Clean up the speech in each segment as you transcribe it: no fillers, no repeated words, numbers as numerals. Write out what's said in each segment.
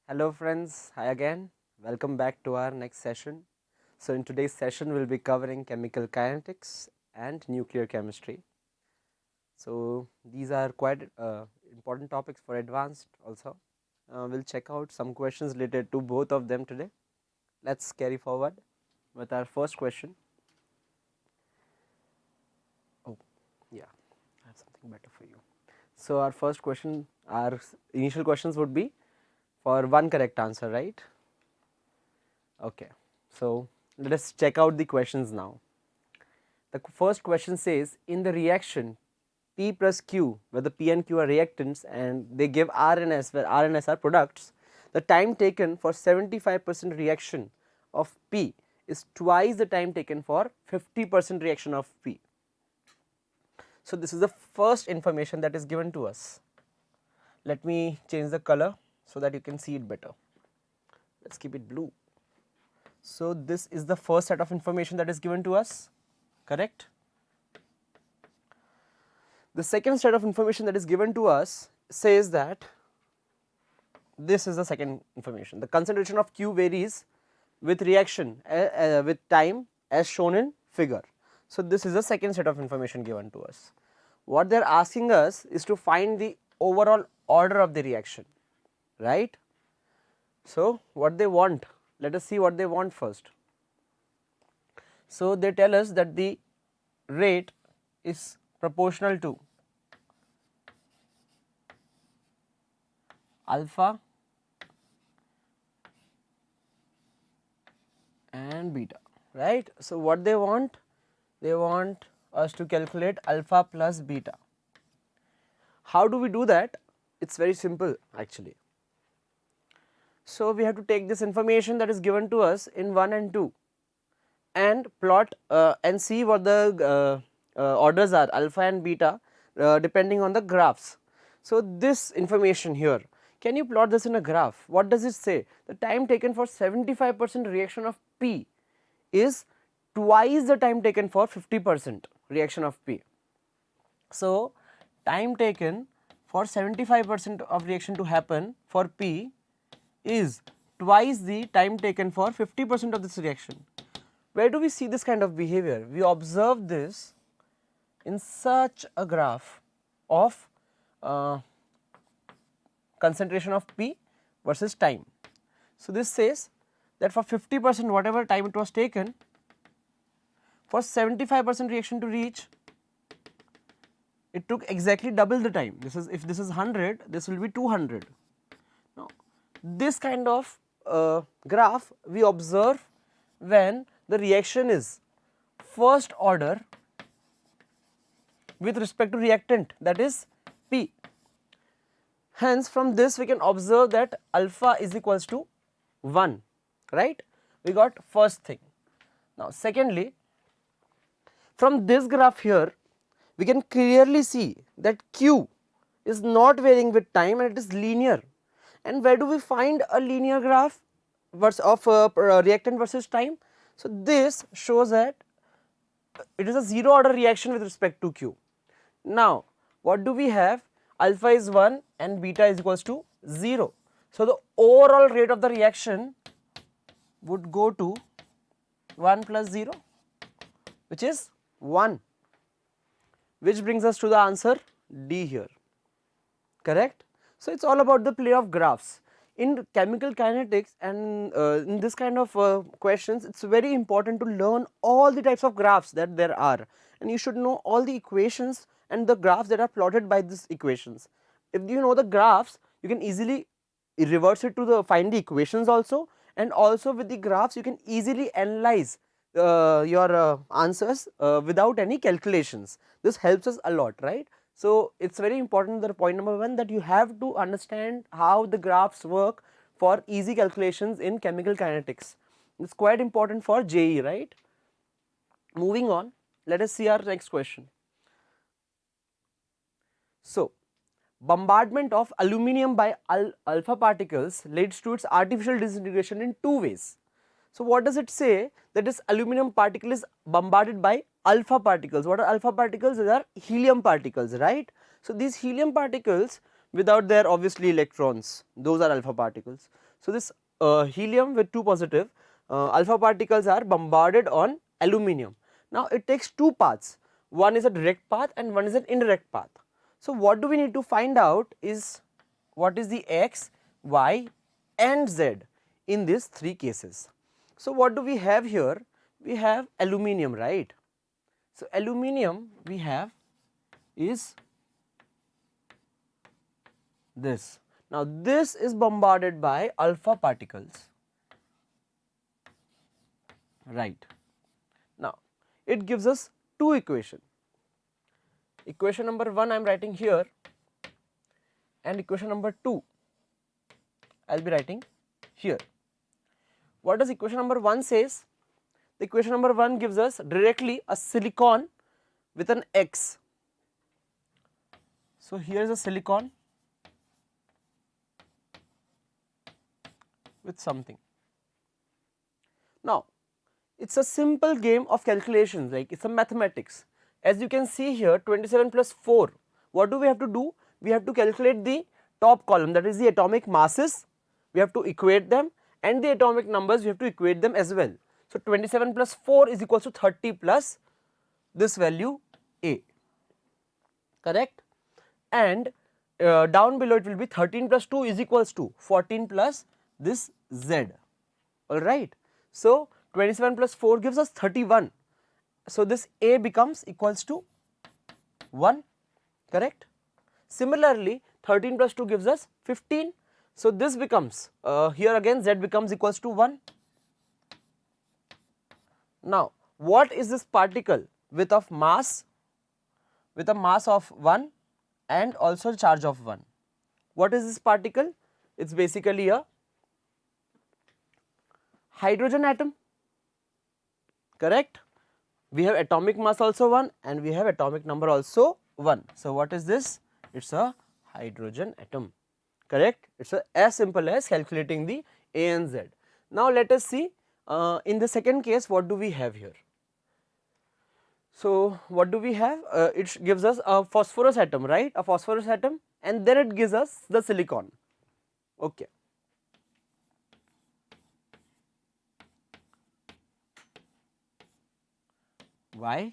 Hello friends, hi again, welcome back to our next session. So in today's session we will be covering chemical kinetics and nuclear chemistry. So these are quite important topics for advanced also. We will check out some questions related to both of them today. Let's carry forward with our first question. Oh yeah, I have something better for you. So our first question, our initial questions would be for one correct answer, right? Okay, so let us check out the questions now. The first question says, in the reaction P plus Q, where the P and Q are reactants and they give R and S, where R and S are products, the time taken for 75% reaction of P is twice the time taken for 50% reaction of P. So this is the first information that is given to us. Let me change the color so that you can see it better. Let's keep it blue. So this is the first set of information that is given to us, correct? The second set of information that is given to us says that this is the second information. The concentration of Q varies with reaction with time as shown in figure. So this is the second set of information given to us. What they are asking us is to find the overall order of the reaction, right? So what they want, let us see what they want first. So they tell us that the rate is proportional to alpha and beta, right? So what they want us to calculate alpha plus beta. How do we do that? It's very simple actually. So we have to take this information that is given to us in 1 and 2 and plot and see what the orders are, alpha and beta, depending on the graphs. So this information here, can you plot this in a graph? What does it say? The time taken for 75% reaction of P is twice the time taken for 50% reaction of P. So time taken for 75% of reaction to happen for P is twice the time taken for 50% of this reaction. Where do we see this kind of behavior? We observe this in such a graph of concentration of P versus time. So this says that for 50% whatever time it was taken, for 75% reaction to reach, it took exactly double the time. This is, if this is 100, this will be 200. Now this kind of graph we observe when the reaction is first order with respect to reactant, that is P. Hence from this we can observe that alpha is equals to 1, right? We got first thing. Now secondly, from this graph here we can clearly see that Q is not varying with time and it is linear. And where do we find a linear graph of reactant versus time? So this shows that it is a zero order reaction with respect to Q. Now what do we have? Alpha is 1 and beta is equals to 0. So the overall rate of the reaction would go to 1 plus 0, which is 1, which brings us to the answer D here, correct? So it's all about the play of graphs. In chemical kinetics and in this kind of questions, it's very important to learn all the types of graphs that there are, and you should know all the equations and the graphs that are plotted by these equations. If you know the graphs, you can easily reverse it to the find the equations also, and also with the graphs you can easily analyze your answers without any calculations. This helps us a lot, right? So it's very important, the point number 1, that you have to understand how the graphs work for easy calculations in chemical kinetics. It's quite important for JEE, right? Moving on, let us see our next question. So bombardment of aluminum by alpha particles leads to its artificial disintegration in 2 ways. So what does it say? That this aluminum particle is bombarded by alpha particles. What are alpha particles? These are helium particles, right? So these helium particles without their obviously electrons, those are alpha particles. So, this helium with 2 positive alpha particles are bombarded on aluminum. Now, it takes 2 paths, one is a direct path and one is an indirect path. So, what do we need to find out is what is the x, y and z in these 3 cases. So, what do we have here? We have aluminum, right. So, aluminum we have is this. Now, this is bombarded by alpha particles, right. Now, it gives us 2 equations. Equation number 1 I am writing here and equation number 2 I will be writing here. What does equation number 1 says? The equation number 1 gives us directly a silicon with an X. So, here is a silicon with something. Now, it is a simple game of calculations, like it is a mathematics. As you can see here, 27 plus 4, what do we have to do? We have to calculate the top column, that is the atomic masses, we have to equate them, and the atomic numbers we have to equate them as well. So, 27 plus 4 is equals to 30 plus this value A, correct, and down below it will be 13 plus 2 is equals to 14 plus this Z, alright. So, 27 plus 4 gives us 31. So, this A becomes equals to 1, correct. Similarly, 13 plus 2 gives us 15. So, this becomes here again Z becomes equals to 1. Now, what is this particle with a mass of 1 and also charge of 1? What is this particle? It is basically a hydrogen atom, correct. We have atomic mass also 1 and we have atomic number also 1. So, what is this? It is a hydrogen atom, correct. It is as simple as calculating the A and Z. Now, let us see in the second case what do we have here. So, what do we have? It gives us a phosphorus atom, right, a phosphorus atom, and then it gives us the silicon, okay. Y,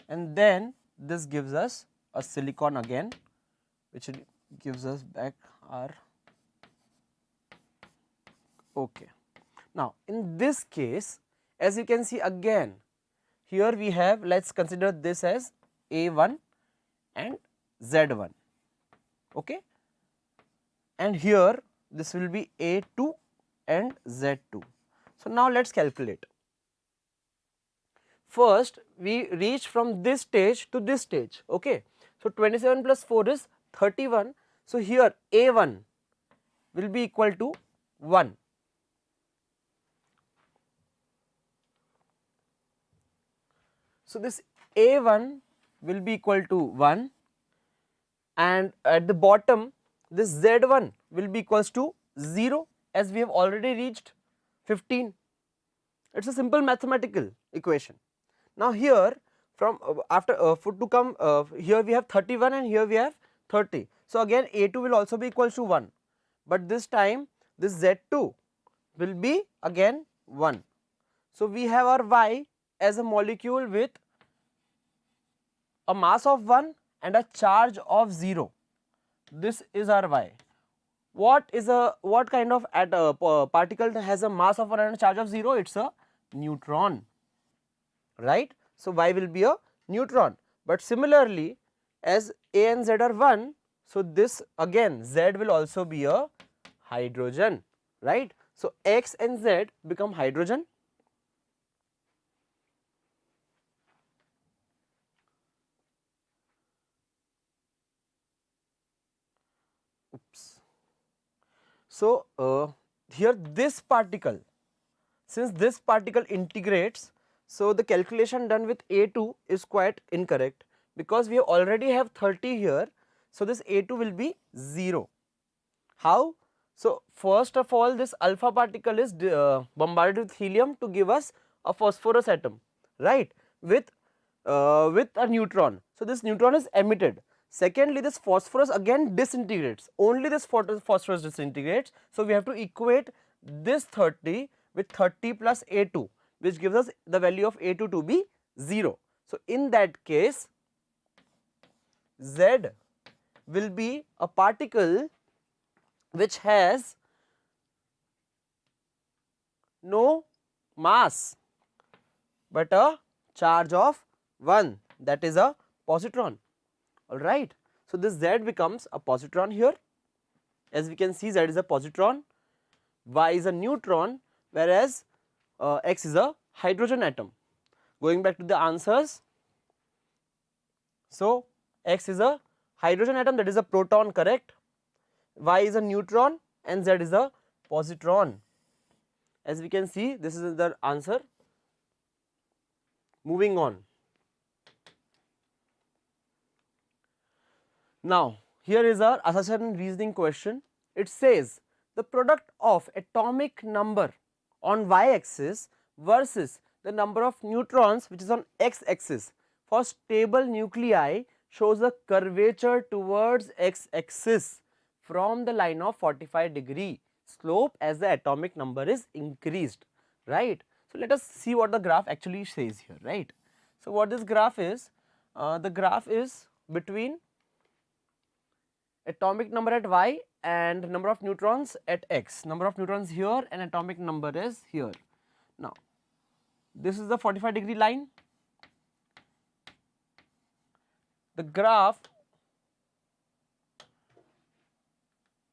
and then this gives us a silicon again, which gives us back R, okay. Now, in this case, as you can see again, here we have, let us consider this as A1 and Z1, okay, and here this will be A2 and Z2. So, now let us calculate. First, we reach from this stage to this stage, okay. So, 27 plus 4 is 31. So, here A1 will be equal to 1. So, this A1 will be equal to 1 and at the bottom this Z1 will be equals to 0 as we have already reached 15. It is a simple mathematical equation. Now, here from after to come here we have 31 and here we have 30. So, again A2 will also be equals to 1, but this time this Z2 will be again 1. So, we have our Y as a molecule with a mass of 1 and a charge of 0. This is our Y. What kind of particle has a mass of 1 and a charge of 0? It is a neutron, right. So, Y will be a neutron, but similarly as A and Z are 1, so this again Z will also be a hydrogen, right. So, X and Z become hydrogen. Oops. So, here this particle, since this particle integrates, so the calculation done with A2 is quite incorrect because we already have 30 here. So, this A2 will be 0. How? So, first of all this alpha particle is bombarded with helium to give us a phosphorus atom, right, with a neutron. So, this neutron is emitted. Secondly, this phosphorus again disintegrates, only this phosphorus disintegrates. So, we have to equate this 30 with 30 plus A2, which gives us the value of A2 to be 0. So, in that case, Z will be a particle which has no mass but a charge of 1, that is a positron. Alright. So, this Z becomes a positron here. As we can see, Z is a positron, Y is a neutron, whereas X is a hydrogen atom. Going back to the answers, so X is a hydrogen atom, that is a proton, correct. Y is a neutron and Z is a positron. As we can see, this is the answer. Moving on. Now, here is our assessment and reasoning question. It says the product of atomic number on y-axis versus the number of neutrons which is on x-axis for stable nuclei shows a curvature towards x-axis from the line of 45-degree slope as the atomic number is increased, right. So, let us see what the graph actually says here, right. So, what this graph is, the graph is between atomic number at y and number of neutrons at x, number of neutrons here and atomic number is here. Now, this is the 45-degree line. The graph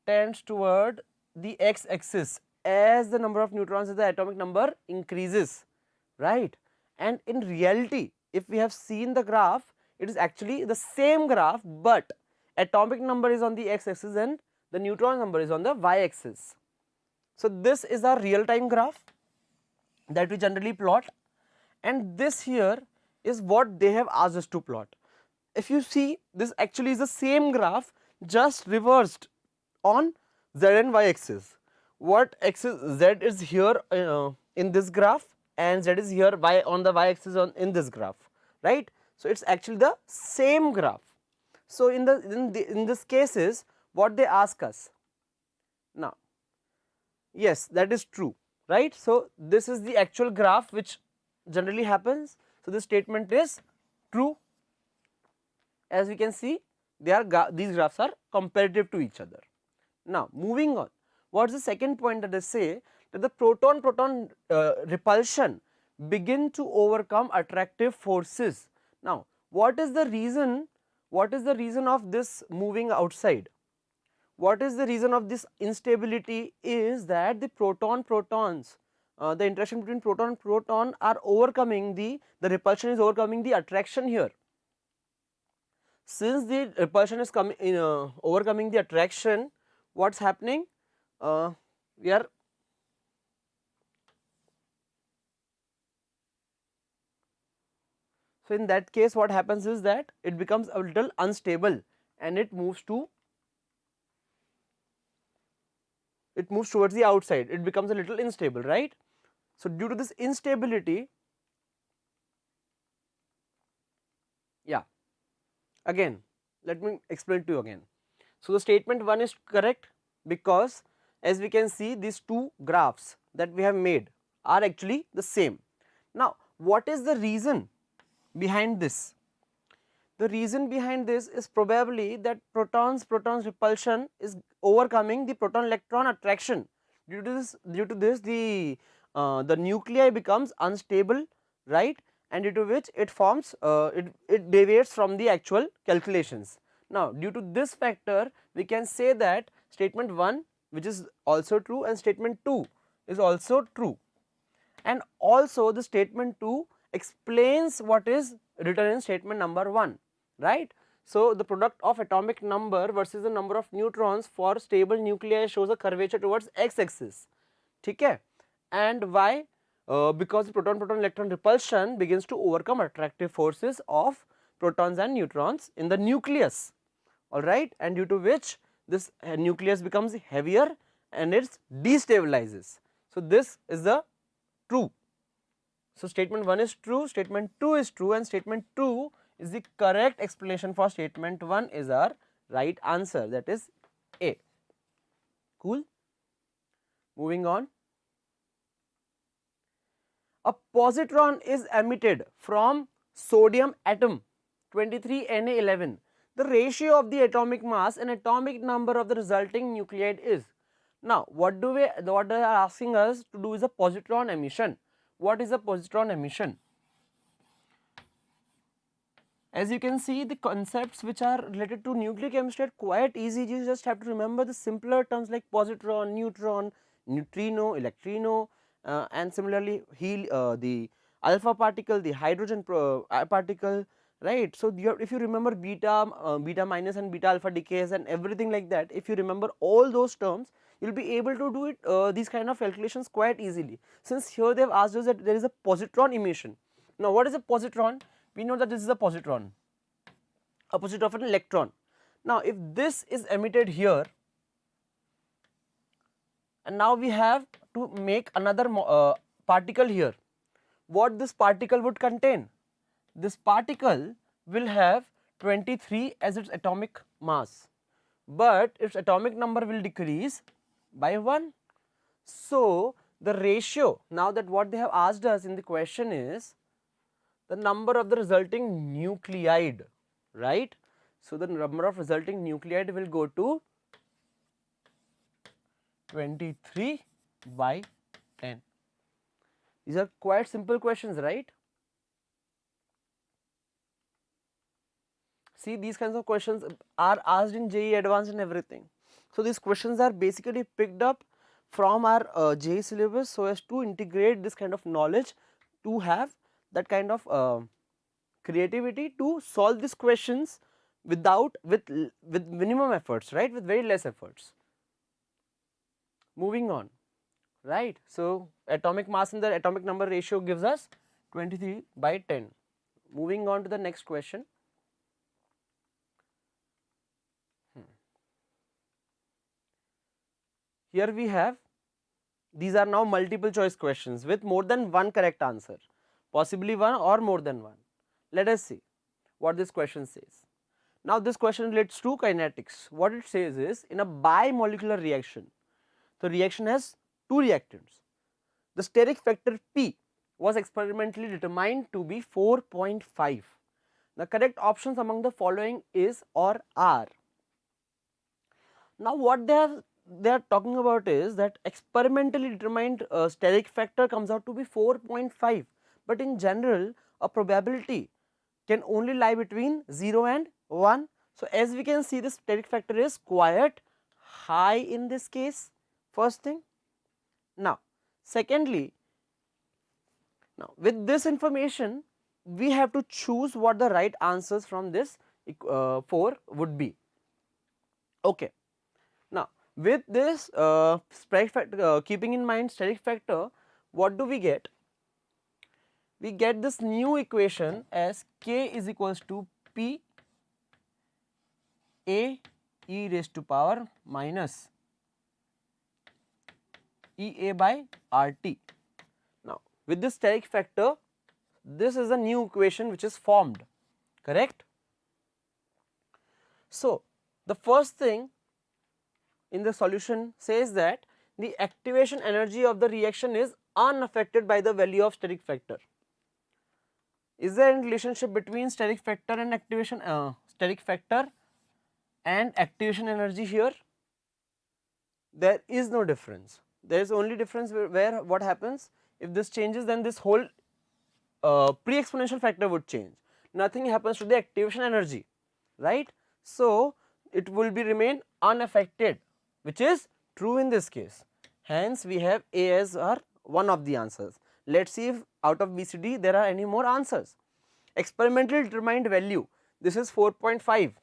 tends toward the x axis as the number of neutrons as the atomic number increases, right. And in reality, if we have seen the graph, it is actually the same graph, but atomic number is on the x axis and the neutron number is on the y axis. So, this is our real time graph that we generally plot, and this here is what they have asked us to plot. If you see, this actually is the same graph, just reversed on z and y axis. What axis z is here in this graph and z is here y on the y axis in this graph, right. So, it is actually the same graph. So, in this cases, what they ask us now, yes, that is true, right. So, this is the actual graph which generally happens. So, this statement is true. As we can see, these graphs are comparative to each other. Now, moving on, what is the second point that they say, that the proton-proton repulsion begin to overcome attractive forces. Now, what is the reason? What is the reason of this moving outside? What is the reason of this instability is that the proton-protons, the interaction between proton-proton are overcoming the repulsion is overcoming the attraction here. Since the repulsion is coming overcoming the attraction, what is happening? We are so in that case, what happens is that it becomes a little unstable and it moves towards the outside. It becomes a little unstable, right? So, due to this instability, yeah, again let me explain to you again. So, the statement 1 is correct because as we can see, these two graphs that we have made are actually the same. Now, what is the reason behind this? The reason behind this is probably that protons repulsion is overcoming the proton electron attraction. Due to this the nuclei becomes unstable, right, and due to which it forms it deviates from the actual calculations. Now, due to this factor, we can say that statement 1, which is also true, and statement 2 is also true, and also the statement 2 explains what is written in statement number 1, right. So, the product of atomic number versus the number of neutrons for stable nuclei shows a curvature towards x axis, okay. And why? Because the proton electron repulsion begins to overcome attractive forces of protons and neutrons in the nucleus, alright, and due to which this nucleus becomes heavier and it destabilizes. So, this is the true. So, statement 1 is true, statement 2 is true, and statement 2 is the correct explanation for statement 1 is our right answer, that is A. Cool. Moving on. A positron is emitted from sodium atom 23Na11. The ratio of the atomic mass and atomic number of the resulting nuclide is. Now, what they are asking us to do is a positron emission. What is a positron emission? As you can see, the concepts which are related to nuclear chemistry are quite easy. You just have to remember the simpler terms like positron, neutron, neutrino, electrino, and similarly the alpha particle, the hydrogen particle, right. So, if you remember beta minus and beta alpha decays and everything like that, if you remember all those terms, you will be able to do it these kind of calculations quite easily. Since here they have asked us that there is a positron emission. Now, what is a positron? We know that this is a positron, opposite of an electron. Now, if this is emitted here, and now we have to make another particle here, what this particle would contain? This particle will have 23 as its atomic mass, but its atomic number will decrease by 1. So, the ratio, now that what they have asked us in the question is the number of the resulting nuclide, right. So, the number of resulting nuclide will go to 23 by 10. These are quite simple questions, right. See, these kinds of questions are asked in JEE Advanced and everything. So, these questions are basically picked up from our JEE syllabus so as to integrate this kind of knowledge, to have that kind of creativity to solve these questions with minimum efforts, right, with very less efforts. Moving on, right. So, atomic mass and the atomic number ratio gives us 23 by 10. Moving on to the next question. Here we have, these are now multiple choice questions with more than one correct answer, possibly one or more than one. Let us see what this question says. Now, this question relates to kinetics. What it says is, in a bimolecular reaction, the reaction has two reactants. The steric factor P was experimentally determined to be 4.5. The correct options among the following is or are. Now, what they are talking about is that experimentally determined steric factor comes out to be 4.5, but in general a probability can only lie between 0 and 1. So, as we can see, the steric factor is quite high in this case, first thing. Now, secondly, now with this information we have to choose what the right answers from this 4 would be. Okay. Now, with this steric factor, keeping in mind steric factor, what do we get? We get this new equation as K is equals to P A e raised to power minus EA by RT. Now, with this steric factor, this is a new equation which is formed, correct? So, the first thing in the solution says that the activation energy of the reaction is unaffected by the value of steric factor. Is there any relationship between steric factor and activation energy here? There is no difference. There is only difference where what happens, if this changes, then this whole pre-exponential factor would change. Nothing happens to the activation energy, right? So, it will be remain unaffected, which is true in this case. Hence, we have A as our one of the answers. Let us see if out of BCD there are any more answers. Experimentally determined value, this is 4.5,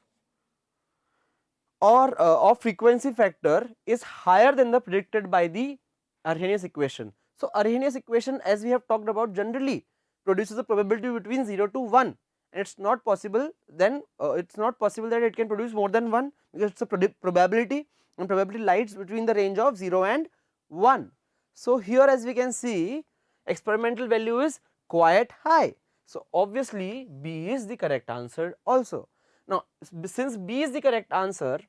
or of frequency factor is higher than the predicted by the Arrhenius equation. So, Arrhenius equation, as we have talked about, generally produces a probability between 0 to 1, and it is not possible, then it is not possible that it can produce more than 1, because it is a probability, and probability lies between the range of 0 and 1. So, here as we can see, experimental value is quite high. So obviously B is the correct answer also. Now since B is the correct answer,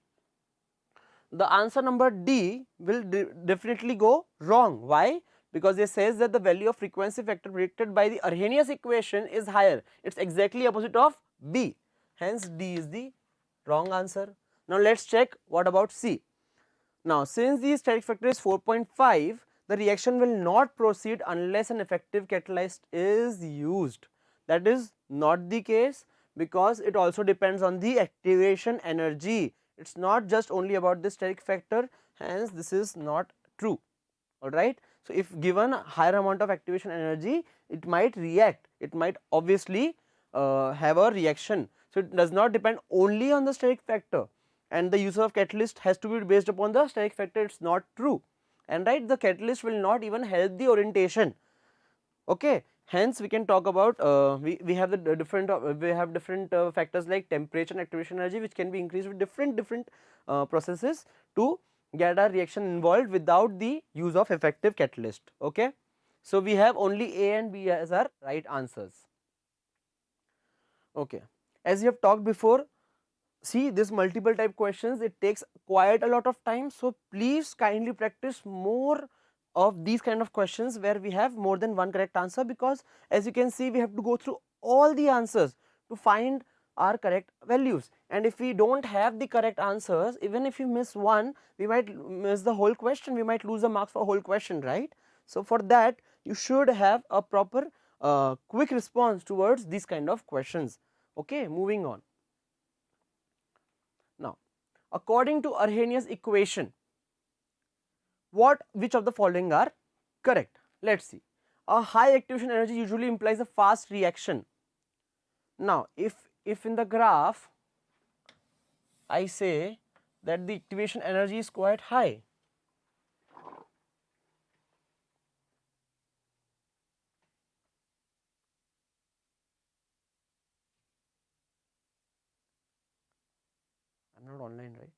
the answer number D will definitely go wrong. Why? Because it says that the value of frequency factor predicted by the Arrhenius equation is higher. It is exactly opposite of B. Hence D is the wrong answer. Now let us check what about C. Now since the Steric factor is 4.5, the reaction will not proceed unless an effective catalyst is used. That is not the case, because it also depends on the activation energy. It is not just only about the Steric factor, hence this is not true. Alright. So if given a higher amount of activation energy, it might react, it might obviously have a reaction. So it does not depend only on the Steric factor, and the use of catalyst has to be based upon the Steric factor. It is not true, and right, the catalyst will not even help the orientation. Okay. Hence we can talk about we have the different factors like temperature and activation energy, which can be increased with different processes to get a reaction involved without the use of effective catalyst. Okay. So we have only A and B as our right answers. Okay. As we have talked before, see this multiple type questions, it takes quite a lot of time, so please kindly practice more of these kind of questions where we have more than one correct answer, because as you can see we have to go through all the answers to find our correct values, and if we don't have the correct answers, even if we miss one, we might miss the whole question, we might lose the marks for a whole question, right? So for that you should have a proper quick response towards these kind of questions. Okay, moving on. Now, according to Arrhenius equation, which of the following are correct? Let us see. A high activation energy usually implies a fast reaction. Now, if in the graph I say that the activation energy is quite high, I am not online, right?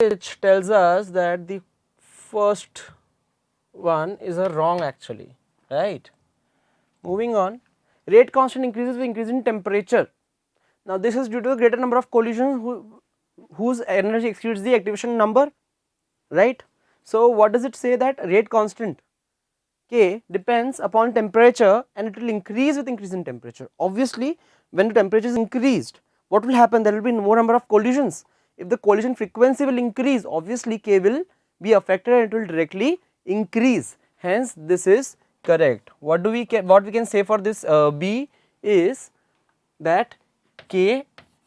which tells us that the first one is a wrong actually, right. Moving on, rate constant increases with increase in temperature. Now this is due to the greater number of collisions whose energy exceeds the activation number, right. So what does it say, that rate constant K depends upon temperature and it will increase with increase in temperature. Obviously when the temperature is increased, what will happen, there will be more number of collisions. If the collision frequency will increase, obviously K will be affected and it will directly increase, hence this is correct. What we can say for this B is that K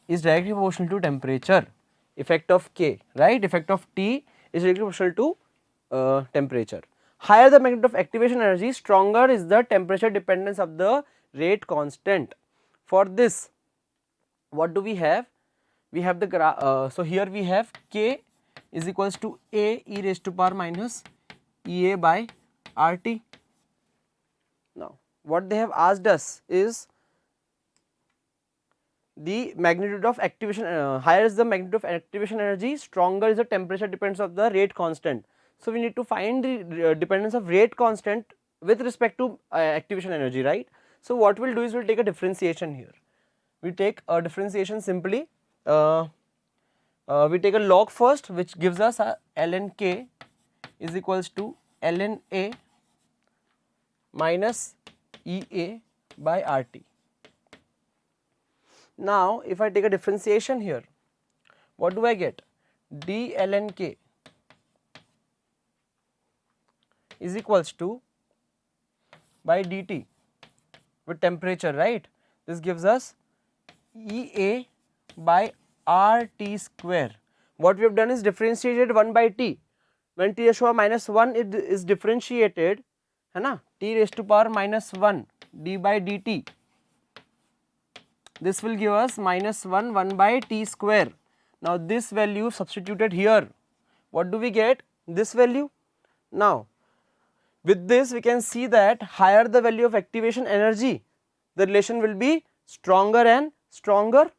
is directly proportional to temperature, effect of K, right, effect of T is directly proportional to temperature. Higher the magnitude of activation energy, stronger is the temperature dependence of the rate constant. For this, what do we have? We have the so here we have K is equals to A e raised to power minus EA by RT. Now what they have asked us is the magnitude of activation, higher is the magnitude of activation energy, stronger is the temperature dependence of the rate constant. So we need to find the dependence of rate constant with respect to activation energy, right. So what we will do is we will take a differentiation here. We take a differentiation simply, we take a log first, which gives us ln K is equals to ln A minus EA by RT. Now if I take a differentiation here, what do I get? D ln K is equals to by dt with temperature, right. This gives us EA by RT square. What we have done is differentiated 1 by T. When T raised to power minus 1 it is differentiated, है ना, T raised to power minus 1 d by dt. This will give us minus 1 by T square. Now this value substituted here, what do we get? This value. Now with this we can see that higher the value of activation energy, the relation will be stronger and stronger.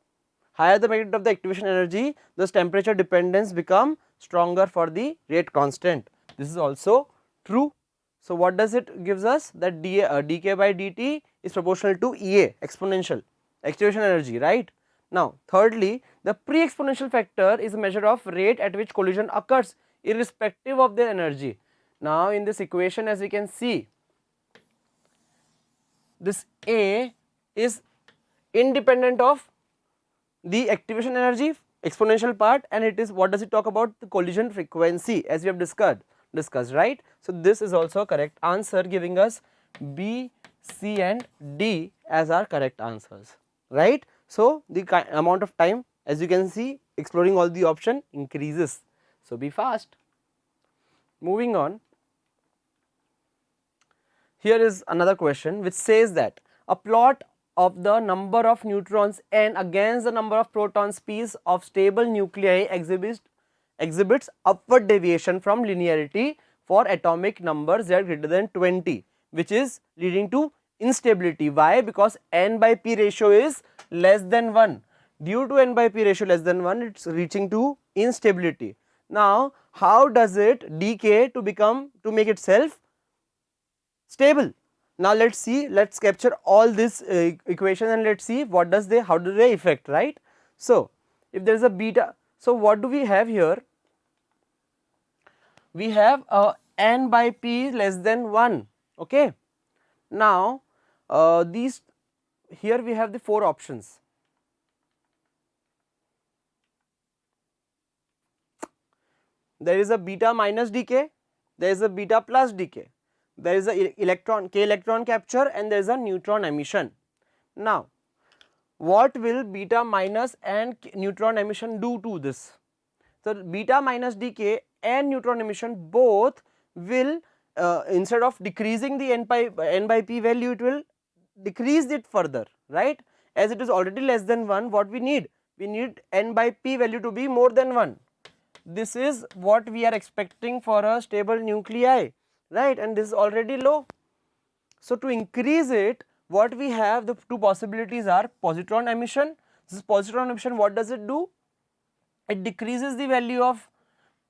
Higher the magnitude of the activation energy, thus temperature dependence become stronger for the rate constant. This is also true. So what does it gives us? That dk by dt is proportional to EA, exponential activation energy, right. Now thirdly, the pre-exponential factor is a measure of rate at which collision occurs irrespective of their energy. Now in this equation, as we can see, this A is independent of the activation energy exponential part, and it is, what does it talk about? The collision frequency, as we have discussed, right. So this is also a correct answer, giving us B, C and D as our correct answers, right. So the amount of time, as you can see, exploring all the option increases, so be fast. Moving on, here is another question which says that a plot of the number of neutrons n against the number of protons p of stable nuclei exhibits upward deviation from linearity for atomic numbers that are greater than 20, which is leading to instability. Why? Because n by p ratio is less than 1. Due to n by p ratio less than 1, it is reaching to instability. Now how does it decay to make itself stable? Now let us see, let us capture all this equation and let us see how do they affect, right. So if there is a beta, so what do we have here? We have n by p less than 1, okay. Now here we have the 4 options. There is a beta minus decay, there is a beta plus decay, there is a k electron capture, and there is a neutron emission. Now what will beta minus and neutron emission do to this? So beta minus decay and neutron emission both will instead of decreasing the n by p value, it will decrease it further, right. As it is already less than 1, what we need? We need n by p value to be more than 1. This is what we are expecting for a stable nuclei, right, and this is already low. So to increase it, what we have, the 2 possibilities are positron emission. This positron emission, what does it do? It decreases the value of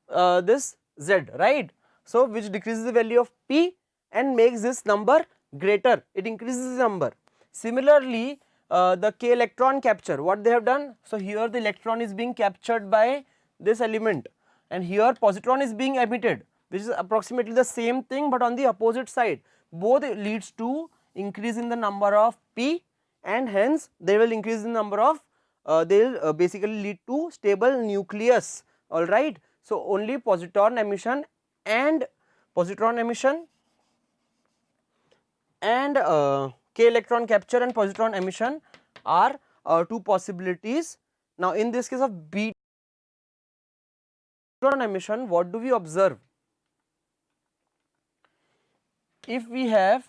this Z, right. So which decreases the value of P and makes this number greater, it increases the number. Similarly, the K electron capture, what they have done, so here the electron is being captured by this element and here positron is being emitted, which is approximately the same thing but on the opposite side. Both leads to increase in the number of P and hence they will increase the number of they will basically lead to stable nucleus, alright. So only positron emission and K electron capture and positron emission are two possibilities. Now in this case of beta emission, what do we observe? If we have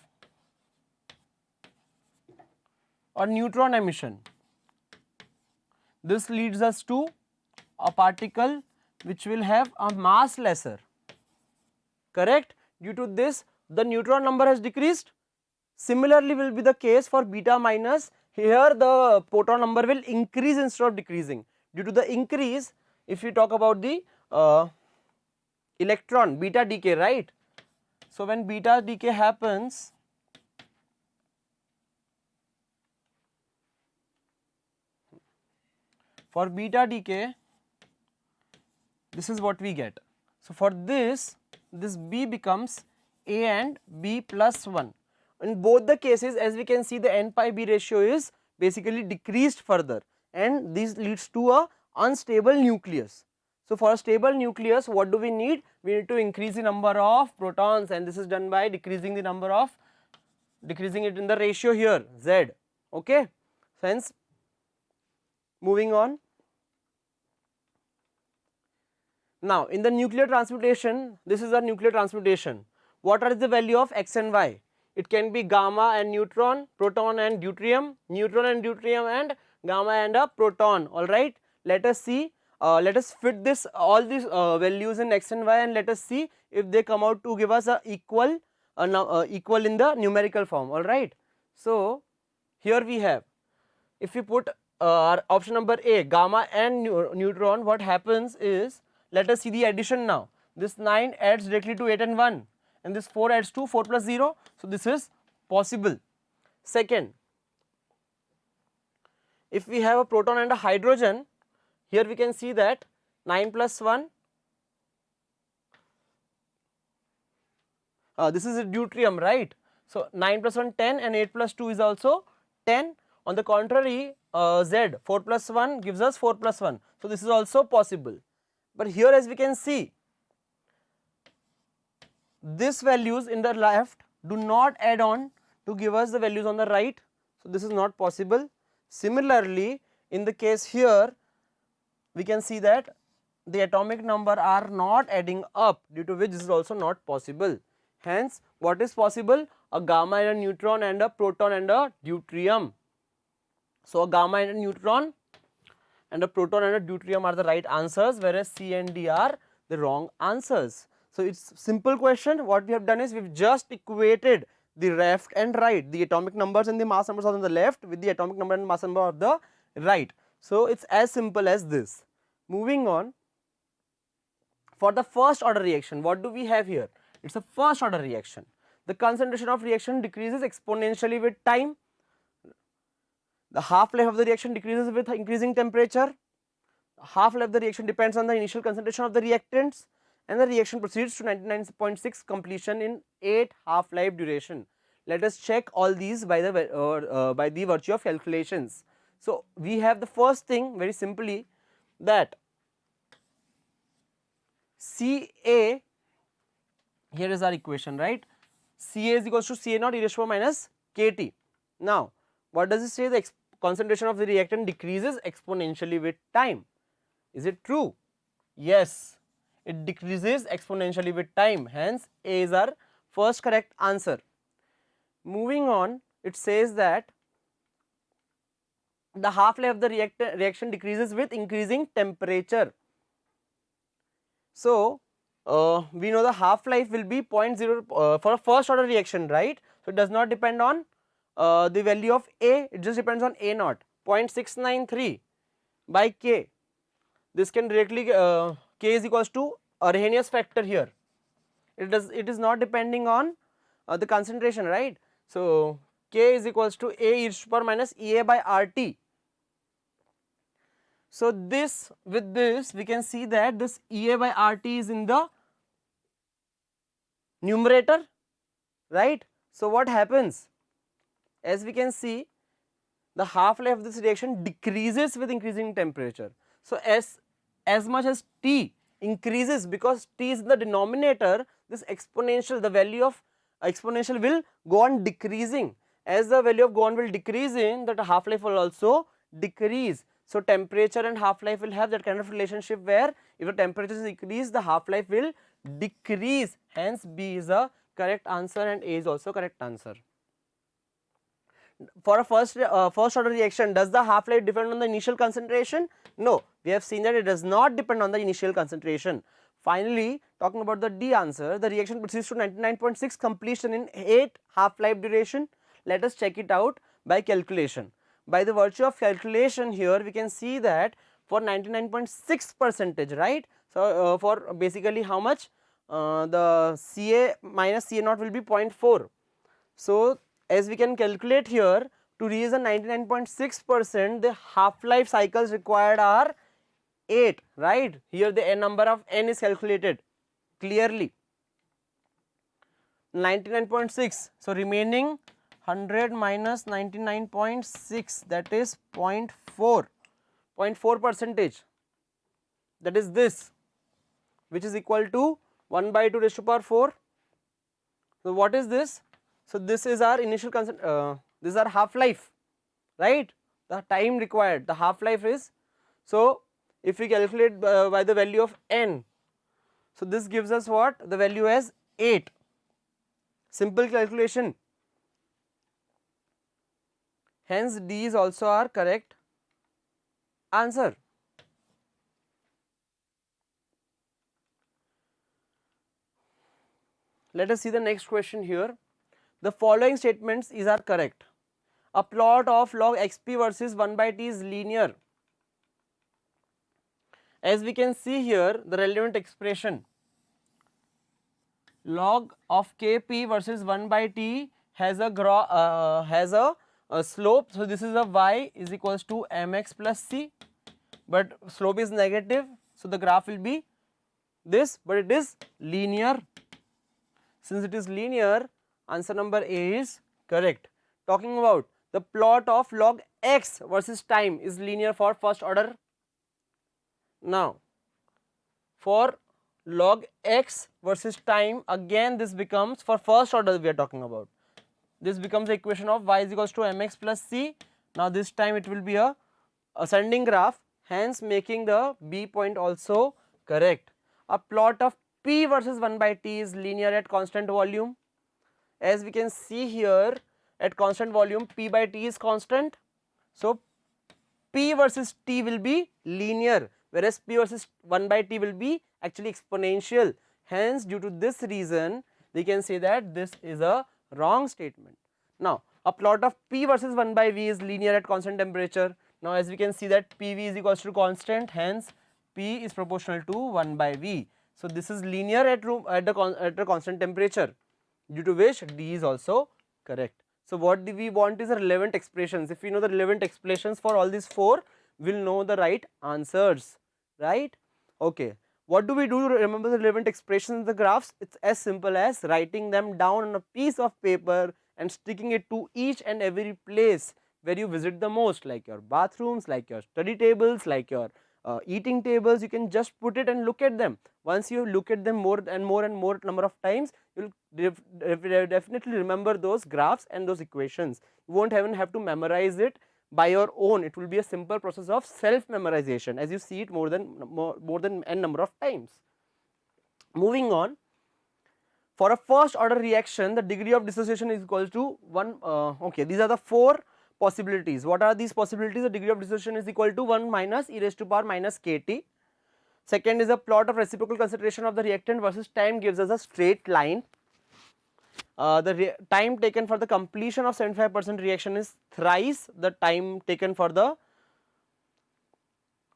a neutron emission, this leads us to a particle which will have a mass lesser, correct. Due to this the neutron number has decreased. Similarly will be the case for beta minus, here the proton number will increase instead of decreasing. Due to the increase, if we talk about the electron beta decay, right. So when beta decay happens, for beta decay this is what we get. So for this B becomes A and B plus 1. In both the cases, as we can see, the n pi b ratio is basically decreased further and this leads to a unstable nucleus. So for a stable nucleus, what do we need? We need to increase the number of protons and this is done by decreasing it in the ratio here Z, okay. Hence moving on. Now in the nuclear transmutation, this is a nuclear transmutation. What are the value of X and Y? It can be gamma and neutron, proton and deuterium, and gamma and a proton, alright. Let us see, let us fit this all these values in X and Y and let us see if they come out to give us a equal in the numerical form, alright. So here we have, if we put our option number A, gamma and neutron, what happens is, let us see the addition now. This 9 adds directly to 8 and 1 and this 4 adds to 4 plus 0. So this is possible. Second, if we have a proton and a hydrogen, here we can see that 9 plus 1, this is a deuterium, right. So 9 plus 1 10 and 8 plus 2 is also 10. On the contrary, Z 4 plus 1 gives us 4 plus 1. So this is also possible. But here as we can see, these values in the left do not add on to give us the values on the right. So this is not possible. Similarly, in the case here, we can see that the atomic number are not adding up, due to which this is also not possible. Hence, what is possible? A gamma and a neutron and a proton and a deuterium. So a gamma and a neutron and a proton and a deuterium are the right answers, whereas C and D are the wrong answers. So it's simple question. What we have done is we've just equated the left and right, the atomic numbers and the mass numbers on the left with the atomic number and mass number of the right. So it's as simple as this. Moving on, for the first order reaction, what do we have here? It's a first order reaction. The concentration of reaction decreases exponentially with time. The half-life of the reaction decreases with increasing temperature. Half-life of the reaction depends on the initial concentration of the reactants, and the reaction proceeds to 99.6 completion in 8 half-life duration. Let us check all these by the virtue of calculations. So we have the first thing very simply, that Ca, here is our equation, right. Ca is equals to Ca naught e raised to power minus kT. Now what does it say? The concentration of the reactant decreases exponentially with time. Is it true? Yes, it decreases exponentially with time. Hence A is our first correct answer. Moving on, it says that the half-life of the reaction decreases with increasing temperature. So we know the half-life will be 0.0 for a first order reaction, right. So it does not depend on the value of A, it just depends on A naught, 0.693 by K. This can directly K is equals to Arrhenius factor here. It is not depending on the concentration, right? So K is equals to A e to the power minus EA by RT. So this, with this we can see that this EA by RT is in the numerator, right? So what happens? As we can see, the half life of this reaction decreases with increasing temperature. So as much as T increases, because T is in the denominator, this exponential, the value of exponential will go on decreasing. As the value of go on will decreasing, that half life will also decrease. So temperature and half life will have that kind of relationship where if the temperature is increased, the half life will decrease. Hence B is a correct answer and A is also correct answer. For a first order reaction, does the half life depend on the initial concentration? No, we have seen that it does not depend on the initial concentration. Finally, talking about the D answer, the reaction proceeds to 99.6 completion in 8 half life duration. Let us check it out by calculation. By the virtue of calculation here, we can see that for 99.6%, right? So for basically how much, the Ca minus Ca naught will be 0.4. So as we can calculate here, to reach the 99.6%, the half life cycles required are 8, right? Here the number of n is calculated clearly, 99.6. So remaining 100 minus 99.6, that is 0.4 percentage, that is this, which is equal to 1 by 2 raised to power 4. So what is this? So this is our initial this is our half life, right? The time required, the half life is, so if we calculate by the value of n, so this gives us what? The value as 8. Simple calculation. Hence D is also our correct answer. Let us see the next question here. The following statements are correct. A plot of log xp versus 1 by t is linear. As we can see here, the relevant expression, log of kp versus 1 by t has a slope. So this is a y is equals to mx plus c, but slope is negative, so the graph will be this, but it is linear. Since it is linear, answer number A is correct. Talking about the plot of log x versus time is linear for first order. Now for log x versus time, again this becomes, for first order we are talking about, this becomes the equation of y is equals to mx plus c. Now this time it will be a ascending graph, hence making the B point also correct. A plot of p versus 1 by t is linear at constant volume. As we can see here, at constant volume p by t is constant, so p versus t will be linear, whereas p versus 1 by t will be actually exponential. Hence due to this reason we can say that this is a wrong statement. Now a plot of p versus 1 by v is linear at constant temperature. Now as we can see that pv is equals to constant, hence p is proportional to 1 by v. So this is linear at the constant temperature, due to which D is also correct. So what do we want is the relevant expressions. If we know the relevant expressions for all these 4, we will know the right answers, right? Okay. What do we do to remember the relevant expressions in the graphs? It's as simple as writing them down on a piece of paper and sticking it to each and every place where you visit the most, like your bathrooms, like your study tables, like your eating tables. You can just put it and look at them. Once you look at them more and more number of times, you will definitely remember those graphs and those equations. You won't even have to memorize it by your own. It will be a simple process of self memorization as you see it more than n number of times. Moving on, for a first order reaction, the degree of dissociation is equal to 1. Okay, these are the 4 possibilities. What are these possibilities? The degree of dissociation is equal to 1 minus e raised to power minus kT. Second is a plot of reciprocal concentration of the reactant versus time gives us a straight line. The time taken for the completion of 75% reaction is thrice the time taken for the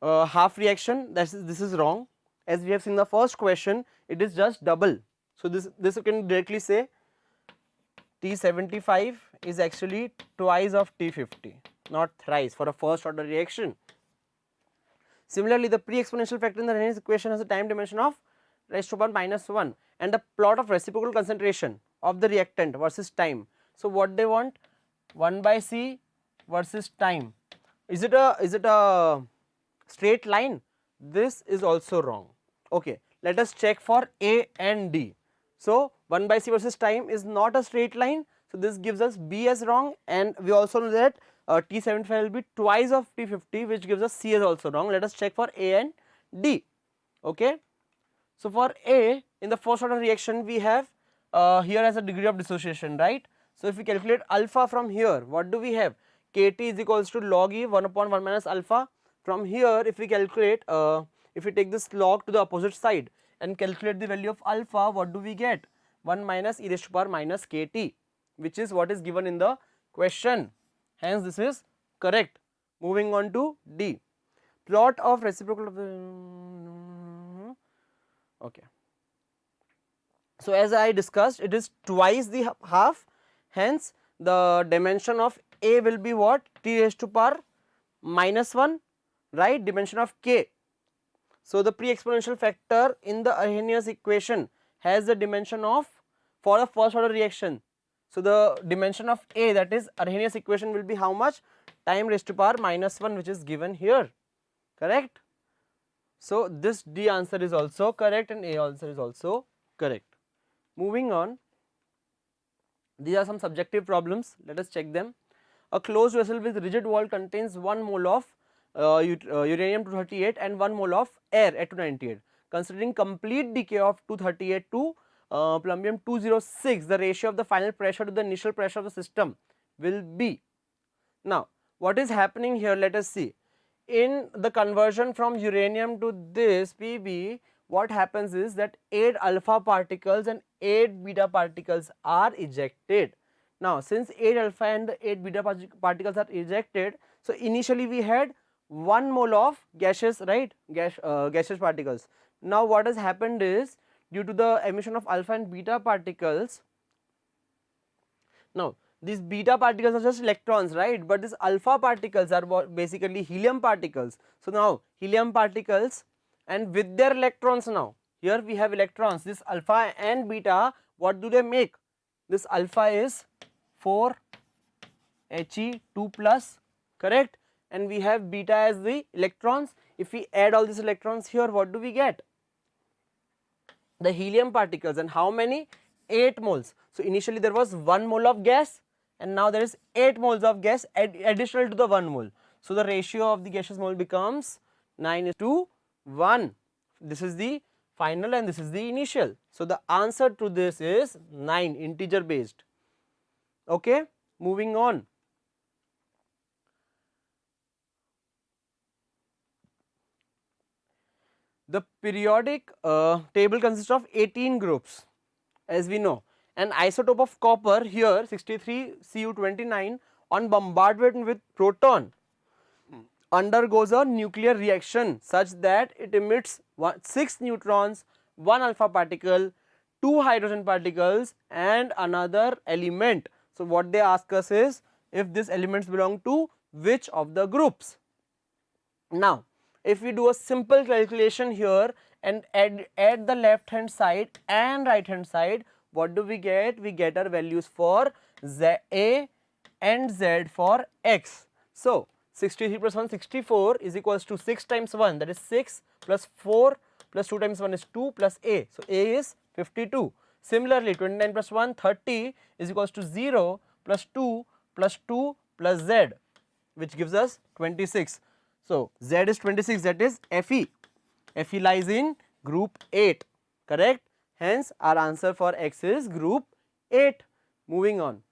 half reaction. This is wrong. as we have seen the first question, it is just double. So this you can directly say T75 is actually twice of T50, not thrice for a first order reaction. Similarly, the pre-exponential factor in the Arrhenius equation has a time dimension of raised to power -1 and the plot of reciprocal concentration of the reactant versus time. So what they want, 1 by C versus time. Is it a straight line? This is also wrong. Okay, let us check for A and D. So 1 by C versus time is not a straight line, so this gives us B as wrong, and we also know that T75 will be twice of T50, which gives us C as also wrong. Let us check for A and D. Okay. So for A, in the first order reaction we have here as a degree of dissociation, right. So if we calculate alpha from here, what do we have? Kt is equals to log E 1 upon 1 minus alpha. From here, if we calculate, if we take this log to the opposite side and calculate the value of alpha, what do we get? 1 minus e raised to power minus kt, which is what is given in the question. Hence this is correct. Moving on to D, plot of reciprocal of the, okay. So as I discussed, it is twice the half, hence the dimension of A will be what? T raised to power -1, right, dimension of K. So the pre-exponential factor in the Arrhenius equation has the dimension of, for a first order reaction, so the dimension of A, that is Arrhenius equation, will be how much? Time raised to power -1, which is given here, correct. So this D answer is also correct and A answer is also correct. Moving on, these are some subjective problems, let us check them. A closed vessel with rigid wall contains 1 mole of uranium 238 and 1 mole of air at 298. Considering complete decay of 238 to plumbium 206, the ratio of the final pressure to the initial pressure of the system will be. Now what is happening here, let us see. In the conversion from uranium to this Pb, what happens is that 8 alpha particles and 8 beta particles are ejected. Now since 8 alpha and 8 beta particles are ejected, so initially we had 1 mole of gaseous, right, gaseous particles. Now what has happened is, due to the emission of alpha and beta particles, now these beta particles are just electrons, right, but these alpha particles are basically helium particles. So now helium particles and with their electrons, now here we have electrons, this alpha and beta, what do they make? This alpha is 4 He2 plus, correct, and we have beta as the electrons. If we add all these electrons here, what do we get? The helium particles, and how many? 8 moles. So initially there was 1 mole of gas and now there is 8 moles of gas additional to the 1 mole. So the ratio of the gaseous mole becomes 9:1. This is the final and this is the initial. So the answer to this is 9, integer based. Okay, moving on. The periodic table consists of 18 groups, as we know. An isotope of copper, here 63Cu29, on bombardment with proton undergoes a nuclear reaction such that it emits 6 neutrons, 1 alpha particle, 2 hydrogen particles and another element. So what they ask us is, if these elements belong to which of the groups. Now if we do a simple calculation here and add the left hand side and right hand side, what do we get? We get our values for Z, A and Z for X. So 63 plus 1, 64 is equals to 6 times 1, that is 6, plus 4 plus 2 times 1 is 2 plus A. So A is 52. Similarly 29 plus 1, 30 is equals to 0 plus 2 plus 2 plus Z, which gives us 26. So Z is 26, that is Fe. Fe lies in group 8, correct. Hence our answer for X is group 8. Moving on.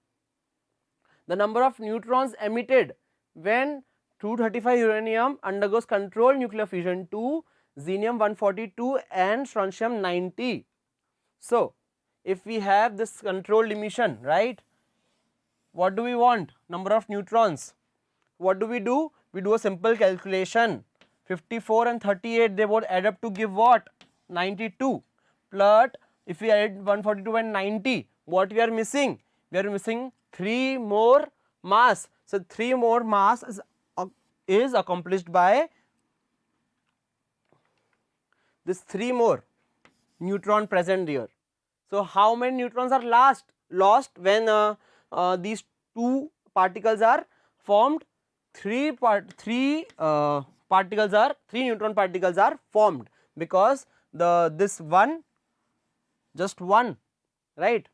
The number of neutrons emitted when 235 uranium undergoes controlled nuclear fission to xenium 142 and strontium 90. So if we have this controlled emission, right, what do we want? Number of neutrons. What do? We do a simple calculation. 54 and 38, they would add up to give what? 92, but if we add 142 and 90, what we are missing? We are missing 3 more mass. So 3 more mass is accomplished by this 3 more neutron present there. So how many neutrons are lost when these two particles are formed? Three neutron particles are formed, because this one, just one, right?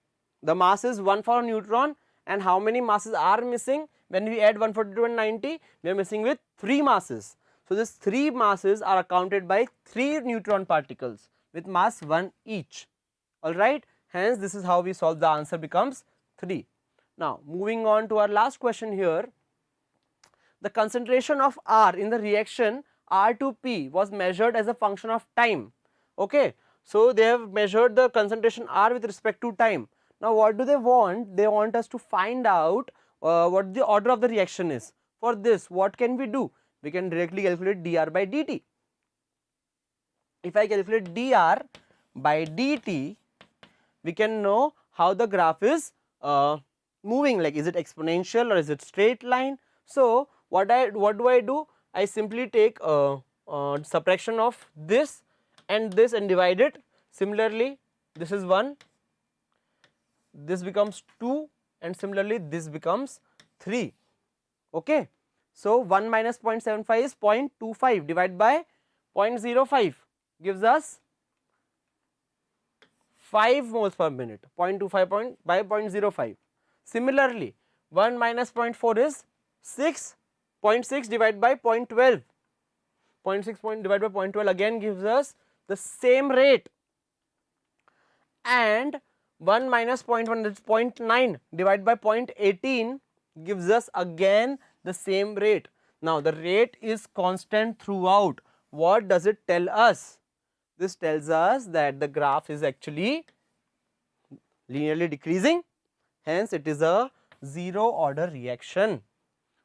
The mass is 1 for neutron, and how many masses are missing? When we add 142 and 90, we are missing with 3 masses. So these 3 masses are accounted by 3 neutron particles with mass 1 each. Alright, hence this is how we solve. The answer becomes 3. Now moving on to our last question here. The concentration of R in the reaction R to P was measured as a function of time. Okay, so they have measured the concentration R with respect to time. Now what do they want? They want us to find out what the order of the reaction is. For this, what can we do? We can directly calculate dr by dt. If I calculate dr by dt, we can know how the graph is moving, like is it exponential or is it straight line. So what do I do? I simply take subtraction of this and divide it. Similarly, this is 1, this becomes 2, and similarly this becomes 3. Okay, so 1 minus 0.75 is 0.25 divided by 0.05 gives us 5 moles per minute, 0.25 by 0.05. Similarly, 1 minus 0.4 is 6, 0.6 divided by 0.12, 0.6 divided by 0.12 again gives us the same rate, and 1 minus 0.1 is 0.9 divided by 0.18 gives us again the same rate. Now the rate is constant throughout. What does it tell us? This tells us that the graph is actually linearly decreasing, hence it is a zero order reaction,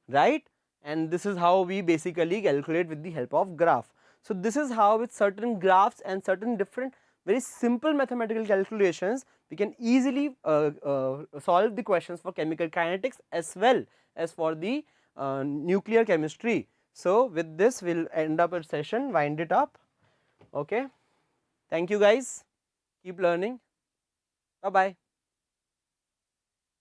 right? And this is how we basically calculate with the help of graph. So this is how with certain graphs and certain different very simple mathematical calculations we can easily solve the questions for chemical kinetics as well as for the nuclear chemistry. So with this we will end up a session, wind it up. Okay, thank you guys, keep learning, bye bye.